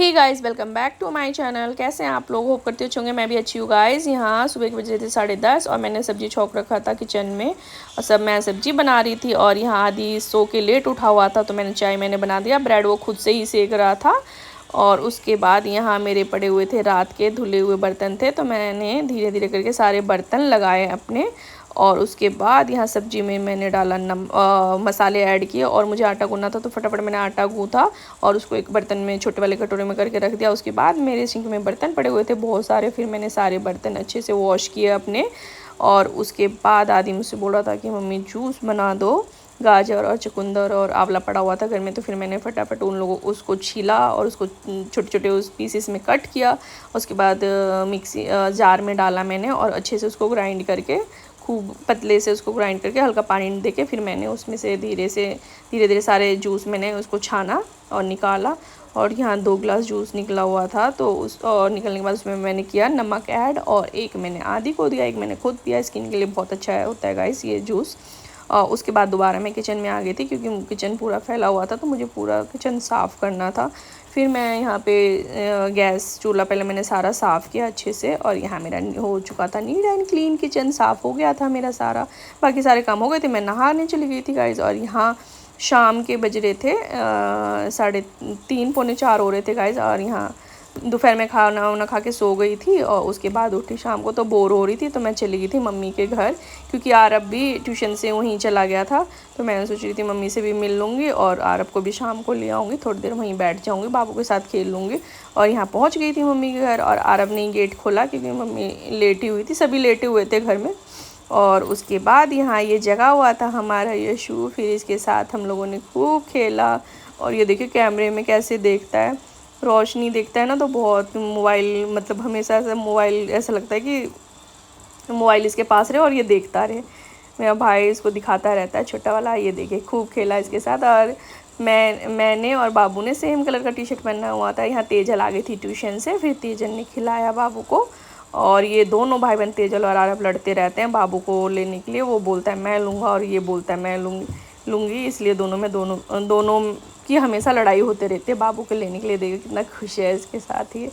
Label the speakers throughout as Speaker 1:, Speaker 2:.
Speaker 1: Hey guys, welcome back to my channel. कैसे हैं आप लोग? होप करते होंगे मैं भी अच्छी हूँ गाइस। यहाँ सुबह के बजे थे 10:30 और मैंने सब्जी छोंक रखा था किचन में और सब मैं सब्जी बना रही थी। और यहाँ आदि सो के लेट उठा हुआ था तो मैंने बना दिया। ब्रेड वो खुद से ही सेक रहा था। और उसके बाद यहाँ मेरे पड़े हुए थे रात के धुले हुए बर्तन थे, तो मैंने धीरे धीरे करके सारे बर्तन लगाए अपने। और उसके बाद यहाँ सब्जी में मैंने डाला मसाले ऐड किए और मुझे आटा गूंदना था तो फटाफट मैंने आटा गूँथा और उसको एक बर्तन में छोटे वाले कटोरे में करके रख दिया। उसके बाद मेरे सिंक में बर्तन पड़े हुए थे बहुत सारे, फिर मैंने सारे बर्तन अच्छे से वॉश किए अपने। और उसके बाद आदि मुझसे बोल रहा था कि मम्मी जूस बना दो, गाजर और चुकंदर और आंवला पड़ा हुआ था घर में, तो फिर मैंने फटाफट उन लोगों उसको छीला और उसको छोटे छोटे उस पीसेस में कट किया। उसके बाद मिक्सी जार में डाला मैंने और अच्छे से उसको ग्राइंड करके, खूब पतले से उसको ग्राइंड करके हल्का पानी देके फिर मैंने उसमें से धीरे धीरे सारे जूस मैंने उसको छाना और निकाला। और यहाँ 2 गिलास जूस निकला हुआ था तो उस और निकलने के बाद उसमें मैंने किया नमक ऐड और एक मैंने आदि को दिया, एक मैंने खुद पिया। स्किन के लिए बहुत अच्छा होता है गाइस ये जूस। उसके बाद दोबारा मैं किचन में आ गई थी क्योंकि किचन पूरा फैला हुआ था तो मुझे पूरा किचन साफ़ करना था। फिर मैं यहाँ पे गैस चूल्हा पहले मैंने सारा साफ़ किया अच्छे से और यहाँ मेरा हो चुका था नीट एंड क्लीन। किचन साफ़ हो गया था मेरा सारा, बाकी सारे काम हो गए थे। मैं नहाने चली गई थी गाइस और यहाँ शाम के बज रहे थे 3:30 पौने 4 हो रहे थे गाइस। और यहाँ दोपहर में खाना वाना खा के सो गई थी और उसके बाद उठी शाम को तो बोर हो रही थी तो मैं चली गई थी मम्मी के घर, क्योंकि आरब भी ट्यूशन से वहीं चला गया था। तो मैंने सोच रही थी मम्मी से भी मिल लूँगी और आरब को भी शाम को ले आऊँगी, थोड़ी देर वहीं बैठ जाऊँगी, बाबू के साथ खेल लूँगी। और यहाँ पहुँच गई थी मम्मी के घर और आरब ने गेट खोला क्योंकि मम्मी लेटी हुई थी, सभी लेटे हुए थे घर में। और उसके बाद यहाँ ये जगा हुआ था हमारा यशु, फिर इसके साथ हम लोगों ने खूब खेला। और ये देखिए कैमरे में कैसे देखता है, रोशनी देखता है ना तो बहुत मोबाइल, मतलब हमेशा ऐसा मोबाइल ऐसा लगता है कि मोबाइल इसके पास रहे और ये देखता रहे। मेरा भाई इसको दिखाता रहता है छोटा वाला। ये देखिए खूब खेला इसके साथ। और मैंने और बाबू ने सेम कलर का टी शर्ट पहना हुआ था। यहाँ तेजल आ गई थी ट्यूशन से, फिर तेजल ने खिलाया बाबू को। और ये दोनों भाई बहन तेजल और आरब लड़ते रहते हैं बाबू को लेने के लिए। वो बोलता है मैं लूँगा और ये बोलता है मैं लूँगी, इसलिए दोनों की हमेशा लड़ाई होते रहती है बाबू को लेने के लिए। देखिए कितना खुश है इसके साथ ही।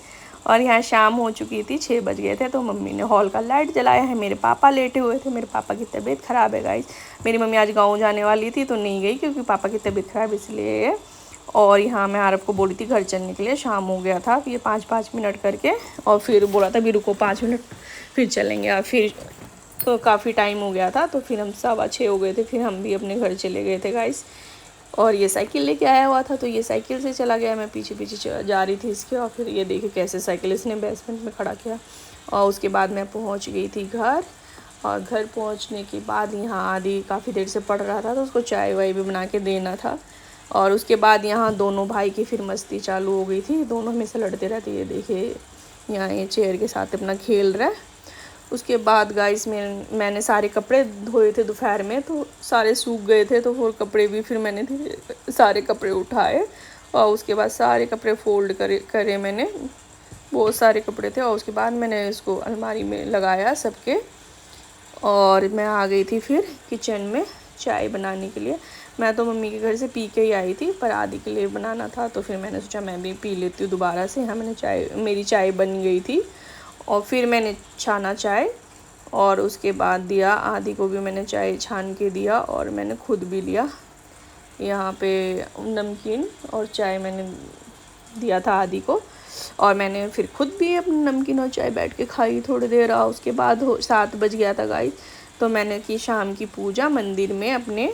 Speaker 1: और यहाँ शाम हो चुकी थी, 6 बज गए थे तो मम्मी ने हॉल का लाइट जलाया है। मेरे पापा लेटे हुए थे, मेरे पापा की तबीयत ख़राब है गाइस। मेरी मम्मी आज गाँव जाने वाली थी तो नहीं गई क्योंकि पापा की तबीयत ख़राब इसलिए। और यहाँ मैं आरब को बोली थी घर चलने के लिए, शाम हो गया था ये 5-5 मिनट करके। और फिर बोला था भी रुको 5 मिनट फिर चलेंगे। और फिर तो काफ़ी टाइम हो गया था तो फिर हम 6:15 हो गए थे, फिर हम भी अपने घर चले गए थे गाइस। और ये साइकिल लेके आया हुआ था तो ये साइकिल से चला गया, मैं पीछे पीछे जा रही थी इसके। और फिर ये देखिए कैसे साइकिल इसने बेसमेंट में खड़ा किया। और उसके बाद मैं पहुंच गई थी घर। और घर पहुंचने के बाद यहाँ आदि काफ़ी देर से पढ़ रहा था तो उसको चाय वाय भी बना के देना था। और उसके बाद यहाँ दोनों भाई की फिर मस्ती चालू हो गई थी, दोनों हमेशा लड़ते रहते। ये देखिए यहाँ ये चेयर के साथ अपना खेल रहा है। उसके बाद गाइस मैंने सारे कपड़े धोए थे दोपहर में तो सारे सूख गए थे, तो वो कपड़े भी फिर मैंने सारे कपड़े उठाए और उसके बाद सारे कपड़े फोल्ड करे मैंने, बहुत सारे कपड़े थे। और उसके बाद मैंने इसको अलमारी में लगाया सबके। और मैं आ गई थी फिर किचन में चाय बनाने के लिए। मैं तो मम्मी के घर से पी के ही आई थी पर आदि के लिए बनाना था तो फिर मैंने सोचा मैं भी पी लेती हूँ दोबारा से। यहाँ मेरी चाय बन गई थी और फिर मैंने छाना चाय और उसके बाद दिया आदि को भी, मैंने चाय छान के दिया और मैंने खुद भी लिया। यहाँ पे नमकीन और चाय मैंने दिया था आदि को और मैंने फिर खुद भी अपनी नमकीन और चाय बैठ के खाई थोड़ी देर। उसके बाद 7 बज गया था गाइस तो मैंने की शाम की पूजा मंदिर में अपने,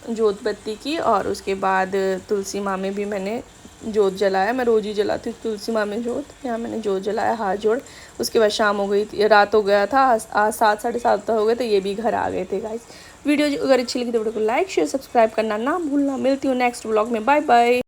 Speaker 1: जोत बत्ती की। और उसके बाद तुलसी माँ में भी मैंने जोत जलाया, मैं रोज़ ही जलाती हूँ तुलसी माँ में जोत। यहाँ मैंने जोत जलाया हाथ जोड़। उसके बाद शाम हो गई थी, रात हो गया था, आज 7 साढ़े 7 हो गए तो ये भी घर आ गए थे गाइस। वीडियो अगर अच्छी लगी तो वीडियो को लाइक शेयर सब्सक्राइब करना ना भूलना। मिलती हूँ नेक्स्ट व्लॉग में, बाय बाय।